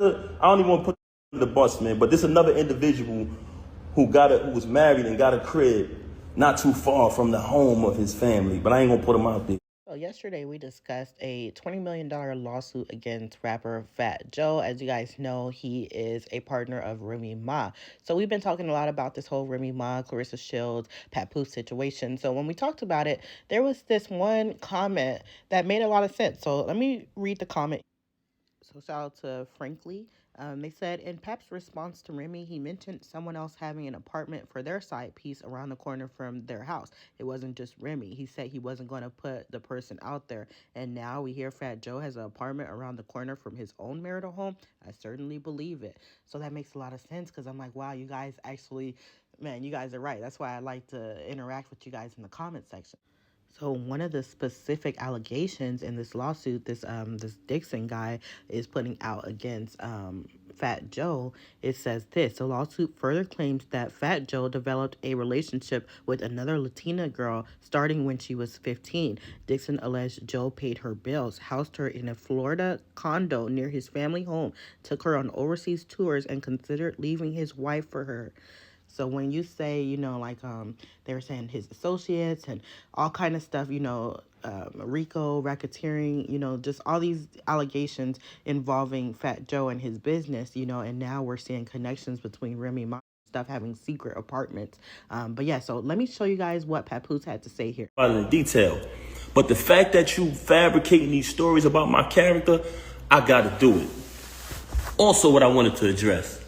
I don't even want to put the bus, man, but this another individual who was married and got a crib not too far from the home of his family, but I ain't gonna put him out there. So yesterday we discussed a $20 million lawsuit against rapper Fat Joe. As you guys know, he is a partner of Remy Ma. So we've been talking a lot about this whole Remy Ma, Clarissa Shields, Papoose situation. So when we talked about it, there was this one comment that made a lot of sense. So let me read the comment. So shout out to Frankly. They said in Pap's response to Remy, he mentioned someone else having an apartment for their side piece around the corner from their house. It wasn't just Remy. He said he wasn't going to put the person out there. And now we hear Fat Joe has an apartment around the corner from his own marital home. I certainly believe it. So that makes a lot of sense because I'm like, wow, you guys actually, man, you guys are right. That's why I like to interact with you guys in the comment section. So one of the specific allegations in this lawsuit, this Dixon guy is putting out against Fat Joe, it says this: the lawsuit further claims that Fat Joe developed a relationship with another Latina girl starting when she was 15. Dixon alleged Joe paid her bills, housed her in a Florida condo near his family home, took her on overseas tours, and considered leaving his wife for her. So when you say, they were saying his associates and all kind of stuff, RICO, racketeering, just all these allegations involving Fat Joe and his business, and now we're seeing connections between Remy Ma stuff having secret apartments. But yeah, so let me show you guys what Papoose had to say here. In detail, but the fact that you fabricating these stories about my character, I got to do it. Also, what I wanted to address.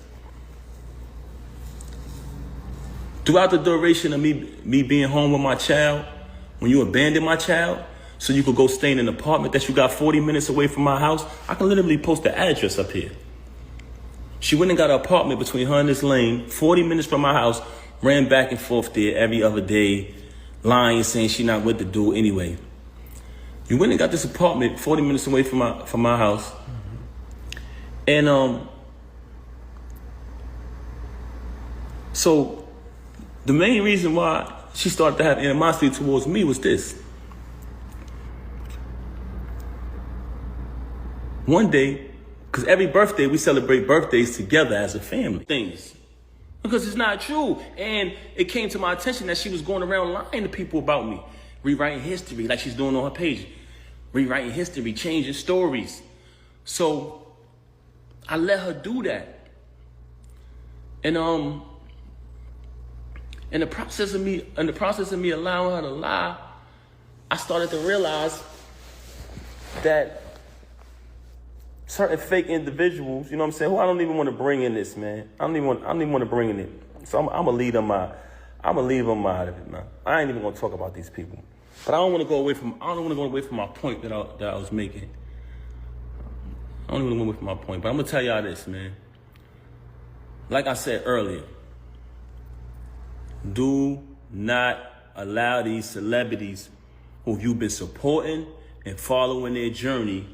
Throughout the duration of me being home with my child, when you abandoned my child, so you could go stay in an apartment that you got 40 minutes away from my house, I can literally post the address up here. She went and got an apartment between her and this lane, 40 minutes from my house, ran back and forth there every other day, lying, saying she not with the dude anyway. You went and got this apartment 40 minutes away from my house, and so the main reason why she started to have animosity towards me was this. One day, because every birthday we celebrate birthdays together as a family. Things. Because it's not true. And it came to my attention that she was going around lying to people about me. Rewriting history like she's doing on her page. Rewriting history, changing stories. So I let her do that. And in the process of me allowing her to lie, I started to realize that certain fake individuals, you know what I'm saying, who I don't even want to bring in this, man. I don't even want to bring in it. So I'm gonna leave them out of it, man. I ain't even gonna talk about these people. But I don't want to go away from my point that I was making. I don't even want to go away from my point. But I'm gonna tell y'all this, man. Like I said earlier, do not allow these celebrities who you've been supporting and following their journey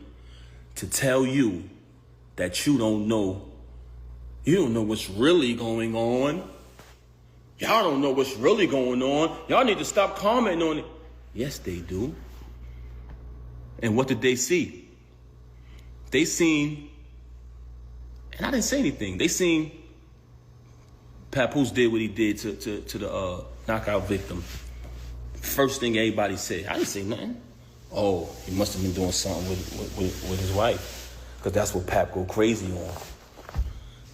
to tell you that you don't know what's really going on. Y'all don't know what's really going on. Y'all need to stop commenting on it. Yes, they do. And what did they see? They seen, and I didn't say anything, they seen Papoose did what he did to the knockout victim. First thing everybody said, I didn't say nothing. Oh, he must have been doing something with his wife. Because that's what Pap go crazy on.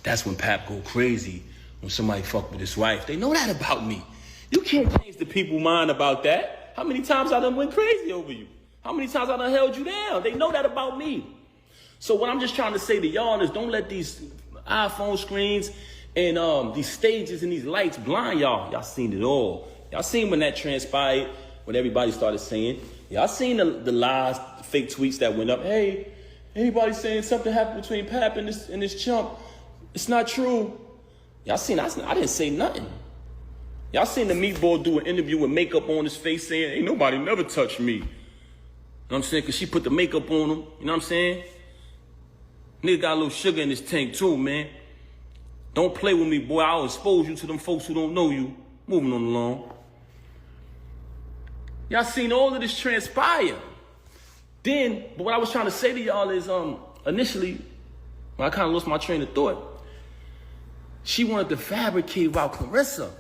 That's when Pap go crazy, when somebody fuck with his wife. They know that about me. You can't change the people's mind about that. How many times I done went crazy over you? How many times I done held you down? They know that about me. So what I'm just trying to say to y'all is don't let these iPhone screens and these stages and these lights blind y'all. Y'all seen it all. Y'all seen when that transpired, when everybody started saying. Y'all seen the lies, the fake tweets that went up. Hey, anybody saying something happened between Pap and this chump? It's not true. Y'all seen, I didn't say nothing. Y'all seen the meatball do an interview with makeup on his face saying, ain't nobody never touched me. You know what I'm saying? Because she put the makeup on him. You know what I'm saying? Nigga got a little sugar in his tank too, man. Don't play with me, boy. I'll expose you to them folks who don't know you. Moving on along. Y'all seen all of this transpire. Then, but what I was trying to say to y'all is, initially, I kind of lost my train of thought. She wanted to fabricate about Clarissa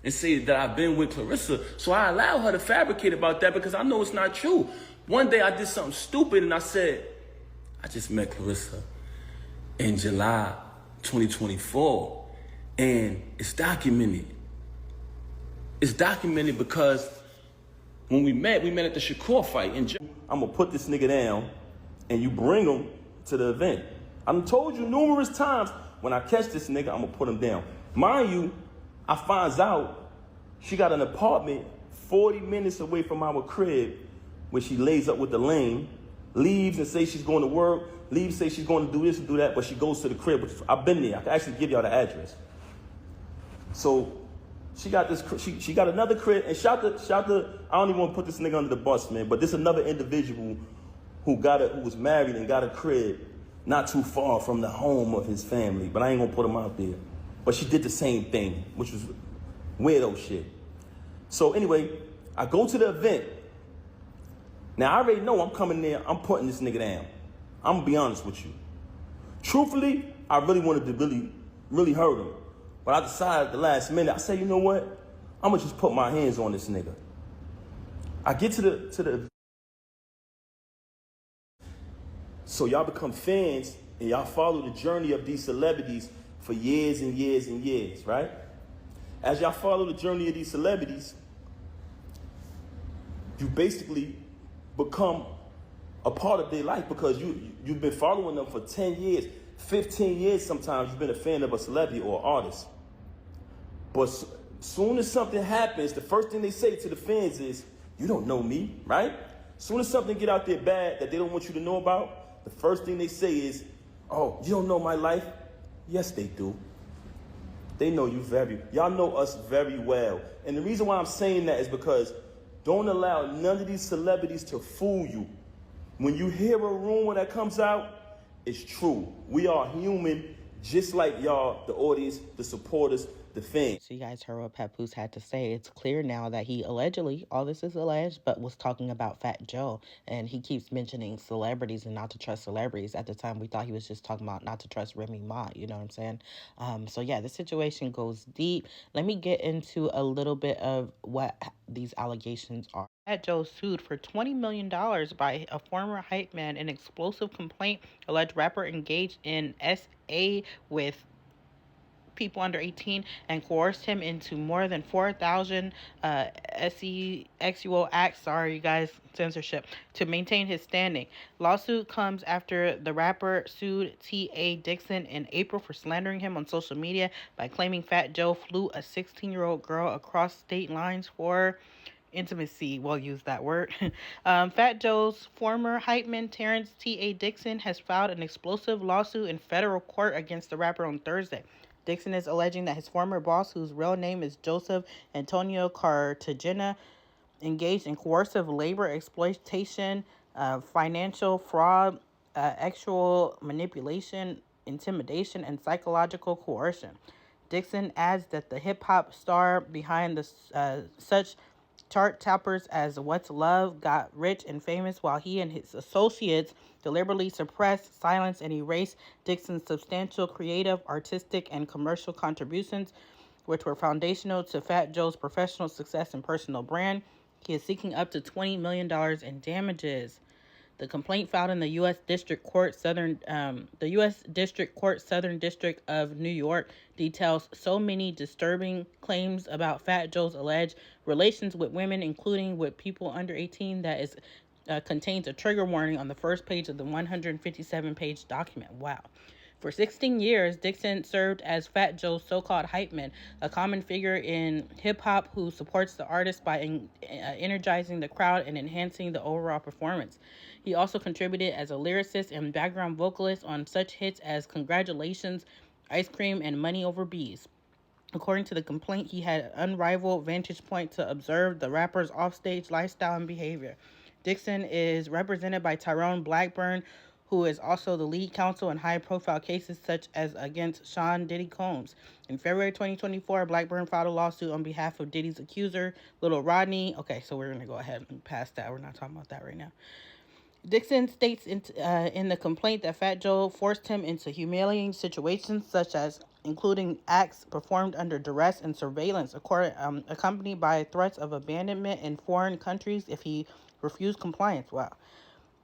and say that I've been with Clarissa. So I allowed her to fabricate about that because I know it's not true. One day I did something stupid and I said, I just met Clarissa in July 2024. And it's documented. It's documented because when we met at the Shakur fight. And I'm gonna put this nigga down and you bring him to the event. I done told you numerous times, when I catch this nigga, I'm gonna put him down. Mind you, I finds out she got an apartment 40 minutes away from our crib where she lays up with the lame, leaves and says she's going to work, leaves, say she's going to do this and do that, but she goes to the crib, which I've been there. I can actually give y'all the address. So she got this, she got another crib, and shout to, I don't even want to put this nigga under the bus, man, but this another individual who was married and got a crib not too far from the home of his family, but I ain't gonna put him out there. But she did the same thing, which was weirdo shit. So anyway, I go to the event. Now I already know I'm coming there, I'm putting this nigga down. I'm gonna be honest with you. Truthfully, I really wanted to really hurt him. But I decided at the last minute, I said, you know what? I'm gonna just put my hands on this nigga. I get to the so y'all become fans and y'all follow the journey of these celebrities for years and years and years, right? As y'all follow the journey of these celebrities, you basically become a part of their life because you've been following them for 10 years, 15 years sometimes. You've been a fan of a celebrity or artist. But soon as something happens, the first thing they say to the fans is, you don't know me, right? Soon as something get out there bad that they don't want you to know about, the first thing they say is, oh, you don't know my life? Yes, they do. They know you y'all know us very well. And the reason why I'm saying that is because don't allow none of these celebrities to fool you. When you hear a rumor that comes out, it's true. We are human, just like y'all, the audience, the supporters, the fans. So you guys heard what Papoose had to say. It's clear now that he allegedly, all this is alleged, but was talking about Fat Joe. And he keeps mentioning celebrities and not to trust celebrities. At the time, we thought he was just talking about not to trust Remy Ma. You know what I'm saying? So yeah, the situation goes deep. Let me get into a little bit of what these allegations are. Fat Joe sued for $20 million by a former hype man in explosive complaint. Alleged rapper engaged in SA with people under 18 and coerced him into more than 4,000 sexual acts, sorry you guys, censorship, to maintain his standing. Lawsuit comes after the rapper sued T.A. Dixon in April for slandering him on social media by claiming Fat Joe flew a 16-year-old girl across state lines for intimacy. We'll use that word. Fat Joe's former hype man Terrence T.A. Dixon has filed an explosive lawsuit in federal court against the rapper on Thursday. Dixon is alleging that his former boss, whose real name is Joseph Antonio Cartagena, engaged in coercive labor exploitation, financial fraud, sexual manipulation, intimidation, and psychological coercion. Dixon adds that the hip-hop star behind the such chart toppers as What's Love got rich and famous while he and his associates deliberately suppressed, silenced, and erased Dixon's substantial creative, artistic, and commercial contributions, which were foundational to Fat Joe's professional success and personal brand. He is seeking up to $20 million in damages. The complaint filed in the U.S. District Court Southern District of New York details so many disturbing claims about Fat Joe's alleged relations with women, including with people under 18, that is contains a trigger warning on the first page of the 157-page document. Wow. For 16 years, Dixon served as Fat Joe's so-called hype man, a common figure in hip-hop who supports the artist by energizing the crowd and enhancing the overall performance. He also contributed as a lyricist and background vocalist on such hits as Congratulations, Ice Cream, and Money Over Bees. According to the complaint, he had an unrivaled vantage point to observe the rapper's offstage lifestyle and behavior. Dixon is represented by Tyrone Blackburn, who is also the lead counsel in high-profile cases such as against Sean Diddy Combs. In February 2024, Blackburn filed a lawsuit on behalf of Diddy's accuser, Little Rodney. Okay, so we're going to go ahead and pass that. We're not talking about that right now. Dixon states in the complaint that Fat Joe forced him into humiliating situations, such as including acts performed under duress and surveillance, accompanied by threats of abandonment in foreign countries if he refused compliance. Wow.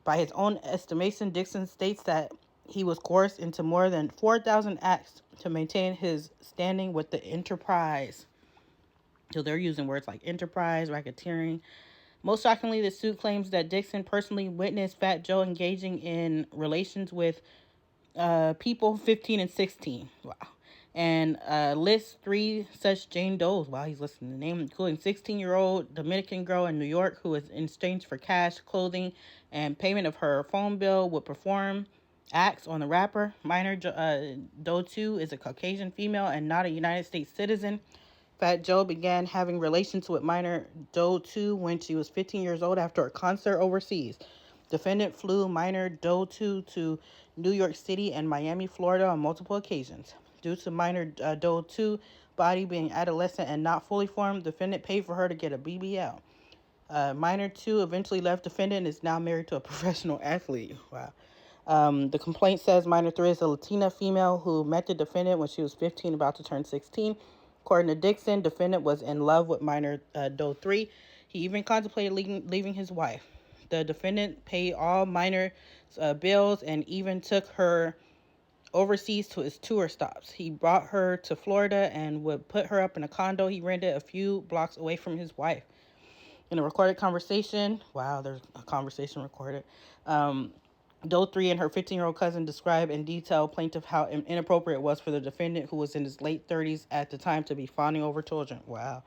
By his own estimation, Dixon states that he was coerced into more than 4,000 acts to maintain his standing with the enterprise. So they're using words like enterprise, racketeering. Most shockingly, the suit claims that Dixon personally witnessed Fat Joe engaging in relations with people 15 and 16. Wow. And lists three such Jane Does. Wow, he's listing the name, including 16-year-old Dominican girl in New York who was in exchange for cash, clothing, and payment of her phone bill would perform acts on the rapper. Minor Doe 2 is a Caucasian female and not a United States citizen. Fat Joe began having relations with minor Doe 2 when she was 15 years old after a concert overseas. Defendant flew minor Doe 2 to New York City and Miami, Florida on multiple occasions. Due to minor Doe 2 body being adolescent and not fully formed, defendant paid for her to get a BBL. Minor 2 eventually left defendant and is now married to a professional athlete. Wow. The complaint says minor 3 is a Latina female who met the defendant when she was 15, about to turn 16. According to Dixon, defendant was in love with minor Doe 3. He even contemplated leaving his wife. The defendant paid all minor bills and even took her overseas to his tour stops. He brought her to Florida and would put her up in a condo he rented a few blocks away from his wife. In a recorded conversation, wow, there's a conversation recorded. Doe 3 and her 15-year-old cousin describe in detail plaintiff how inappropriate it was for the defendant, who was in his late 30s at the time, to be fawning over children. Wow.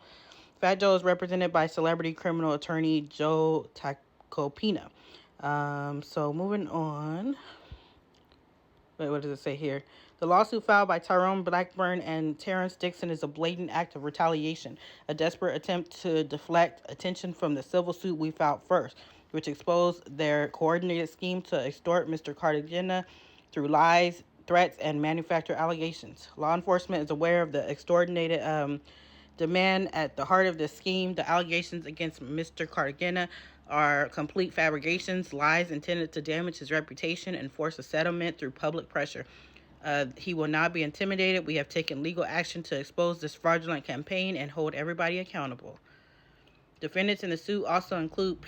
Fat Joe is represented by celebrity criminal attorney Joe Tacopina. So moving on. Wait, what does it say here? The lawsuit filed by Tyrone Blackburn and Terrence Dixon is a blatant act of retaliation, a desperate attempt to deflect attention from the civil suit we filed first, which exposed their coordinated scheme to extort Mr. Cartagena through lies, threats, and manufactured allegations. Law enforcement is aware of the extorted demand at the heart of this scheme. The allegations against Mr. Cartagena are complete fabrications, lies intended to damage his reputation and force a settlement through public pressure. He will not be intimidated. We have taken legal action to expose this fraudulent campaign and hold everybody accountable. Defendants in the suit also include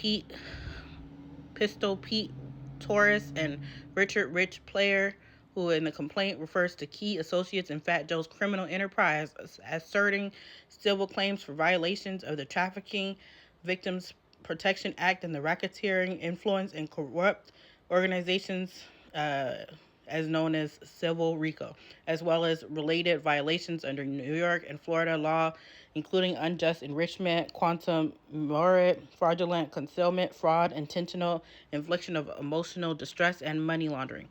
Pistol Pete Torres and Richard Rich Player, who in the complaint refers to key associates in Fat Joe's criminal enterprise, asserting civil claims for violations of the Trafficking Victims Protection Act and the Racketeering Influence and Corrupt Organizations, as known as Civil RICO, as well as related violations under New York and Florida law, including unjust enrichment, quantum merit, fraudulent concealment, fraud, intentional infliction of emotional distress, and money laundering.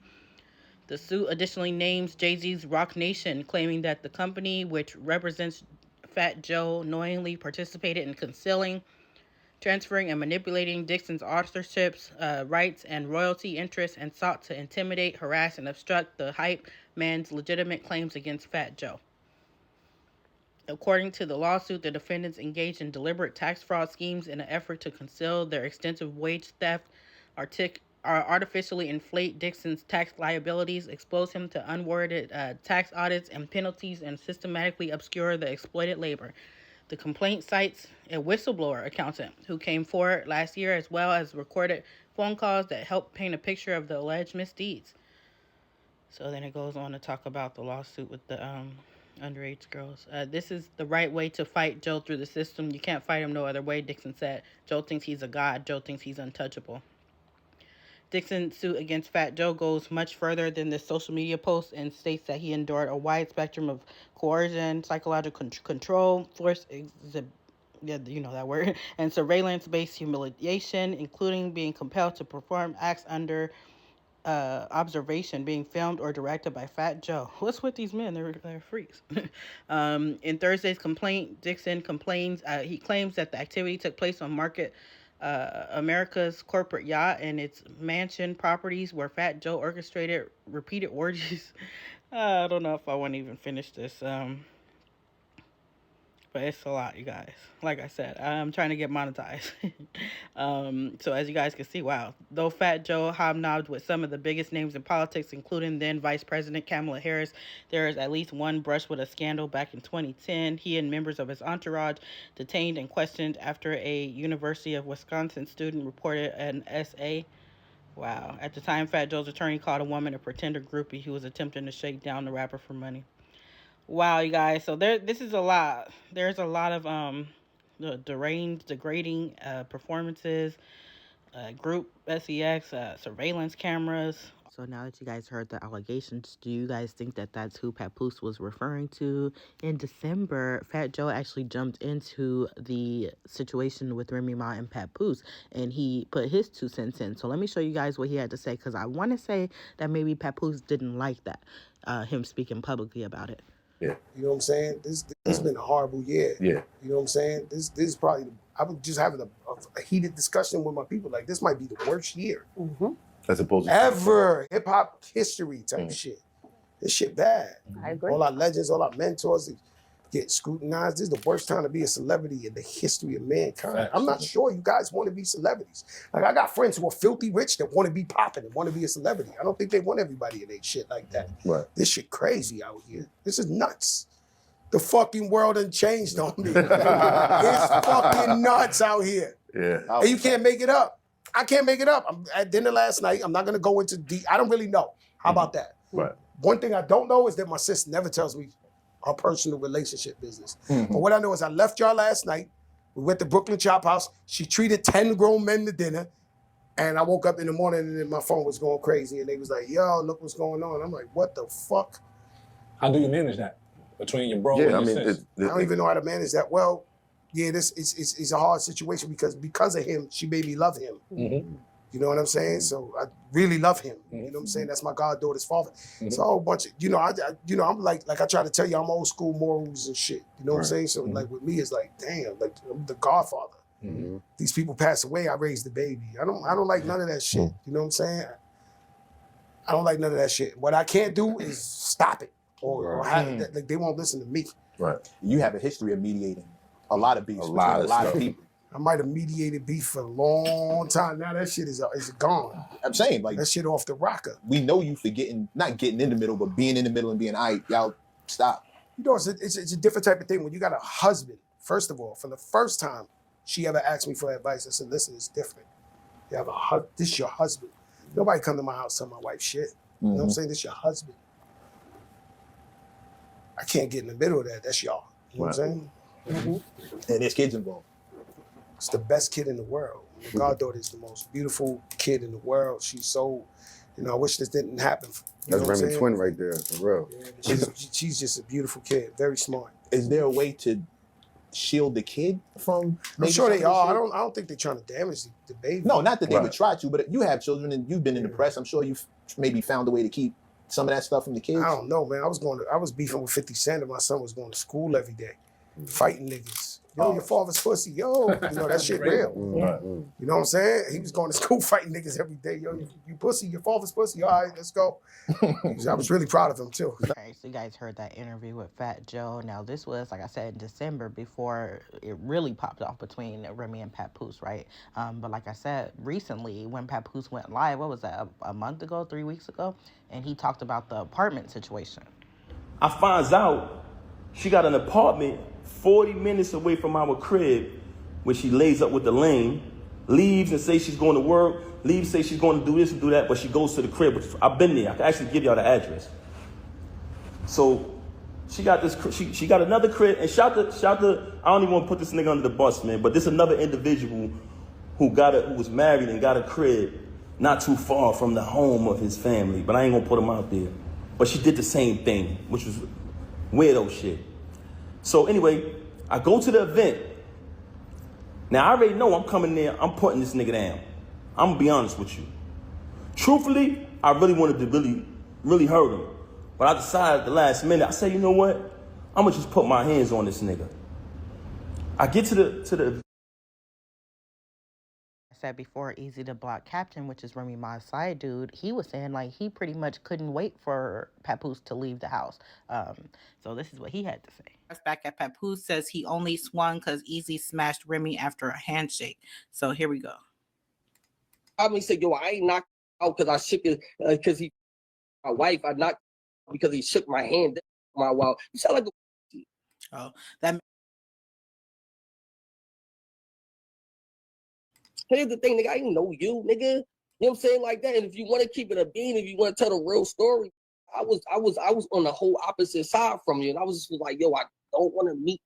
The suit additionally names Jay-Z's Roc Nation, claiming that the company, which represents Fat Joe, knowingly participated in concealing, transferring, and manipulating Dixon's authorships, rights, and royalty interests, and sought to intimidate, harass, and obstruct the hype man's legitimate claims against Fat Joe. According to the lawsuit, the defendants engaged in deliberate tax fraud schemes in an effort to conceal their extensive wage theft, artificially inflate Dixon's tax liabilities, expose him to unwarranted tax audits and penalties, and systematically obscure the exploited labor. The complaint cites a whistleblower accountant who came forward last year, as well as recorded phone calls that helped paint a picture of the alleged misdeeds. So then it goes on to talk about the lawsuit with the underage girls. This is the right way to fight Joe through the system. You can't fight him no other way, Dixon said. Joe thinks he's a god. Joe thinks he's untouchable. Dixon's suit against Fat Joe goes much further than this social media post and states that he endured a wide spectrum of coercion, psychological control, forced you know that word, and surveillance-based humiliation, including being compelled to perform acts under observation, being filmed or directed by Fat Joe. What's with these men? They're freaks. In Thursday's complaint, Dixon he claims that the activity took place on America's corporate yacht and its mansion properties, where Fat Joe orchestrated repeated orgies. I don't know if I want to even finish this. but it's a lot, you guys. Like I said, I'm trying to get monetized. So as you guys can see, wow. Though Fat Joe hobnobbed with some of the biggest names in politics, including then Vice President Kamala Harris, there is at least one brush with a scandal back in 2010. He and members of his entourage detained and questioned after a University of Wisconsin student reported an essay. Wow. At the time, Fat Joe's attorney called a woman a pretender groupie who was attempting to shake down the rapper for money. Wow, you guys. So this is a lot. There's a lot of deranged, degrading performances, group sex, surveillance cameras. So now that you guys heard the allegations, do you guys think that that's who Papoose was referring to? In December, Fat Joe actually jumped into the situation with Remy Ma and Papoose, and he put his 2 cents in. So let me show you guys what he had to say, because I want to say that maybe Papoose didn't like that, him speaking publicly about it. Yeah. You know what I'm saying? This has been a horrible year. Yeah. You know what I'm saying? This is probably, I was just having a heated discussion with my people. Like, this might be the worst year. Mm-hmm. As opposed to ever hip hop history type shit. This shit bad. I agree. All our legends, all our mentors get scrutinized. This is the worst time to be a celebrity in the history of mankind. Absolutely. I'm not sure you guys want to be celebrities. Like, I got friends who are filthy rich that want to be popping and want to be a celebrity. I don't think they want everybody in their shit like that. Right. This shit crazy out here. This is nuts. The fucking world done changed on me. It's fucking nuts out here. Yeah. And you can't make it up. I can't make it up. I'm at dinner last night. I'm not going to go into deep. I don't really know. How about that? Right. One thing I don't know is that my sister never tells me her personal relationship business. Mm-hmm. But what I know is I left y'all last night. We went to Brooklyn Chop House. She treated 10 grown men to dinner. And I woke up in the morning and my phone was going crazy. And they was like, yo, look what's going on. I'm like, what the fuck? How do you manage that between your bro and your sis? I don't even know how to manage that. Well, yeah, this is a hard situation because of him, she made me love him. Mm-hmm. You know what I'm saying? So I really love him. Mm-hmm. You know what I'm saying? That's my goddaughter's father. Mm-hmm. So a whole bunch of, I'm like I try to tell you, I'm old school morals and shit. You know what I'm saying? So like with me, it's like, damn, like I'm the godfather. Mm-hmm. These people pass away, I raised the baby. I don't like none of that shit. You know what I'm saying? I don't like none of that shit. What I can't do is stop it or like they won't listen to me. Right. You have a history of mediating a lot of beefs with a lot of people. I might have mediated beef for a long time. Now that shit is gone. I'm saying, like, that shit off the rocker. We know you for not getting in the middle, but being in the middle and being, all right, y'all stop. You know, it's a different type of thing. When you got a husband, first of all, for the first time she ever asked me for advice, I said, listen, it's different. You have this is your husband. Nobody come to my house tell my wife shit. You know what I'm saying? This is your husband. I can't get in the middle of that. That's y'all. You know what I'm saying? Mm-hmm. And there's kids involved. It's the best kid in the world. My goddaughter is the most beautiful kid in the world. She's so, I wish this didn't happen. That's Remy twin right there, for real. Yeah, she's just a beautiful kid, very smart. Is there a way to shield the kid from? I'm sure they are. I don't think they're trying to damage the baby. No, not that they would try to, but you have children and you've been in the press. I'm sure you've maybe found a way to keep some of that stuff from the kids. I don't know, man. I was beefing with 50 Cent and my son was going to school every day, fighting niggas. Yo, your father's pussy. Yo, that shit real. You know what I'm saying? He was going to school fighting niggas every day. Yo, you pussy, your father's pussy. All right, let's go. I was really proud of him, too. Okay, so you guys heard that interview with Fat Joe. Now, this was, like I said, in December before it really popped off between Remy and Papoose, right? But like I said, recently, when Papoose went live, what was that, a month ago, 3 weeks ago? And he talked about the apartment situation. I finds out she got an apartment 40 minutes away from our crib where she lays up with the lame, leaves and says she's going to work, leaves, say she's going to do this and do that, but she goes to the crib. I've been there. I can actually give y'all the address. So she got this. She got another crib, and shout the. I don't even want to put this nigga under the bus, man. But this another individual who was married and got a crib not too far from the home of his family. But I ain't gonna put him out there. But she did the same thing, which was weirdo shit. So anyway, I go to the event. Now I already know I'm coming there. I'm putting this nigga down. I'm gonna be honest with you. Truthfully, I really wanted to really hurt him. But I decided at the last minute, I said, you know what? I'm gonna just put my hands on this nigga. I get to the Said before, Easy the Block Captain, which is Remy Ma's side dude, he was saying like he pretty much couldn't wait for Papoose to leave the house. So this is what he had to say. Back at Papoose says he only swung because Easy smashed Remy after a handshake. So here we go. I mean, said, yo, I ain't knocked out because I shook it, because he, my wife, I knocked because he shook my hand. My wow, you sound like a. Oh, that. Here's the thing, nigga, I ain't know you, nigga. You know what I'm saying, like that. And if you want to keep it a bean, if you want to tell the real story, I was on the whole opposite side from you, and I was just like, yo, I don't want to meet.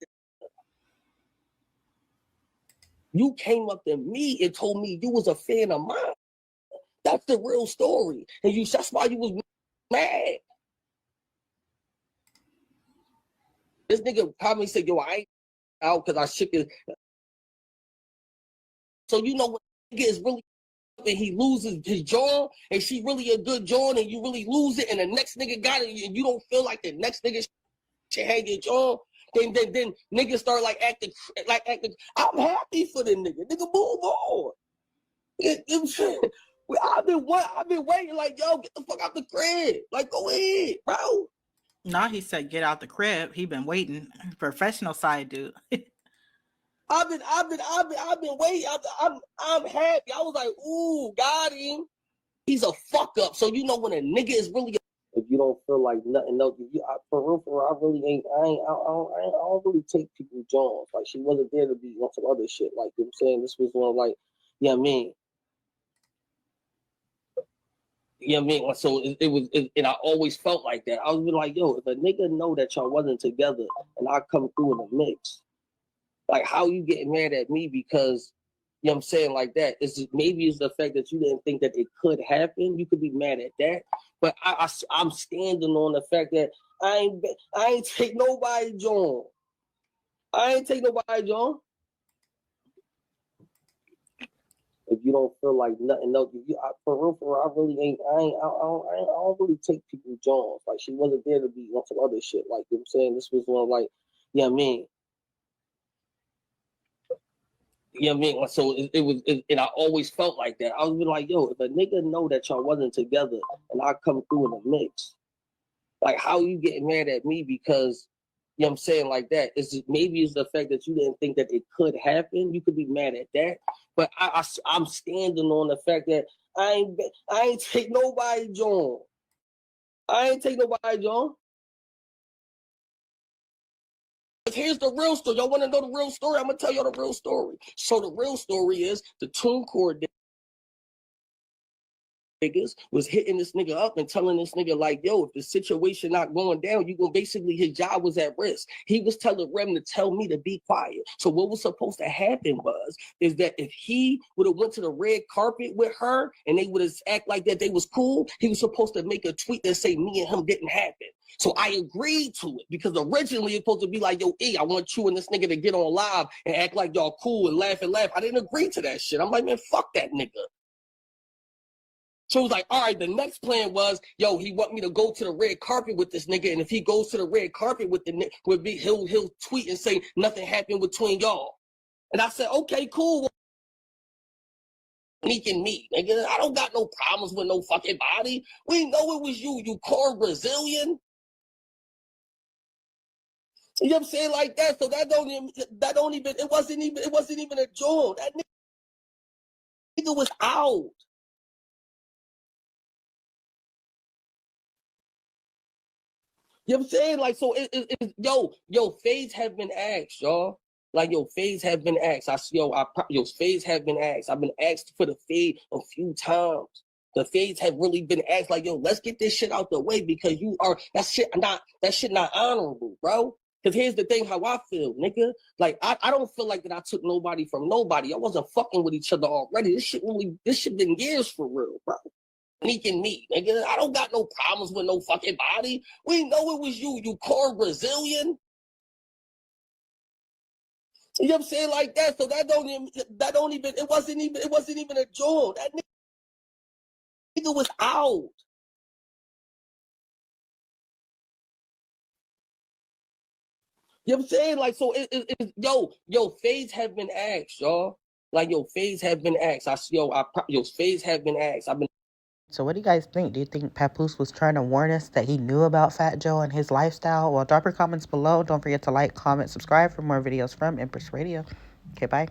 You came up to me and told me you was a fan of mine. That's the real story, and that's why you was mad. This nigga probably said, yo, I ain't out because I shook it. So you know what nigga is really, and he loses his jaw, and she really a good jaw, and you really lose it, and the next nigga got it, and you don't feel like the next nigga should have your jaw. Then niggas start like acting. I'm happy for the nigga. Nigga, move on. I've been waiting. Like, yo, get the fuck out the crib. Like, go ahead, bro. Nah, he said get out the crib. He been waiting. Professional side dude. I've been waiting. I'm happy. I was like, ooh, got him. He's a fuck up. So you know when a nigga is really. If you don't feel like nothing else, for real, I really ain't. I don't really take people's jobs. Like she wasn't there to be on some other shit. Like you know what I'm saying, this was one like, yeah, I mean. Yeah, I mean, so it was, and I always felt like that. I was like, yo, if a nigga know that y'all wasn't together and I come through in the mix, like how you getting mad at me because, you know what I'm saying, like that. Maybe it's the fact that you didn't think that it could happen. You could be mad at that. But I'm standing on the fact that I ain't take nobody, John. I ain't take nobody, John. If you don't feel like nothing else, for real, I really ain't. I don't really take people's jobs. Like she wasn't there to be on some other shit. Like you know what I'm saying, this was one like, yeah, I mean. You know what I mean? So it was, and I always felt like that. I was like, yo, if a nigga know that y'all wasn't together and I come through in the mix, like how you getting mad at me because, you know what I'm saying, like that. Maybe it's the fact that you didn't think that it could happen. You could be mad at that. But I'm standing on the fact that I ain't take nobody, John. I ain't take nobody, John. Here's the real story. Y'all want to know the real story? I'm going to tell y'all the real story. So the real story is the TuneCore niggas was hitting this nigga up and telling this nigga like, yo, if the situation not going down, you gonna basically his job was at risk. He was telling Rem to tell me to be quiet. So what was supposed to happen is that if he would have went to the red carpet with her and they would have act like that they was cool, he was supposed to make a tweet that say me and him didn't happen. So I agreed to it because originally it's supposed to be like, yo, E, I want you and this nigga to get on live and act like y'all cool and laugh and laugh. I didn't agree to that shit. I'm like, man, fuck that nigga. So it was like, all right, the next plan was, yo, he want me to go to the red carpet with this nigga, and if he goes to the red carpet with he'll tweet and say nothing happened between y'all. And I said, okay, cool. Sneaking me, nigga. I don't got no problems with no fucking body. We know it was you core Brazilian. You know what I'm saying, like that. So it wasn't even a joke. That nigga was out. You know what I'm saying? Like, so yo, fades have been asked, y'all. Like, yo, fades have been asked. Fades have been asked. I've been asked for the fade a few times. The fades have really been asked, like, yo, let's get this shit out the way because that shit not honorable, bro. Because here's the thing, how I feel, nigga. Like, I don't feel like that I took nobody from nobody. I wasn't fucking with each other already. This shit been years for real, bro. Sneaking me, nigga. I don't got no problems with no fucking body. We know it was you core Brazilian. You know what I'm saying, like that. So it wasn't even a joke. That nigga was out. You know what I'm saying? Like, so yo, fades have been asked, y'all. Like, yo, fades have been asked. Fades have been asked. So what do you guys think? Do you think Papoose was trying to warn us that he knew about Fat Joe and his lifestyle? Well, drop your comments below. Don't forget to like, comment, subscribe for more videos from Empress Radio. Okay, bye.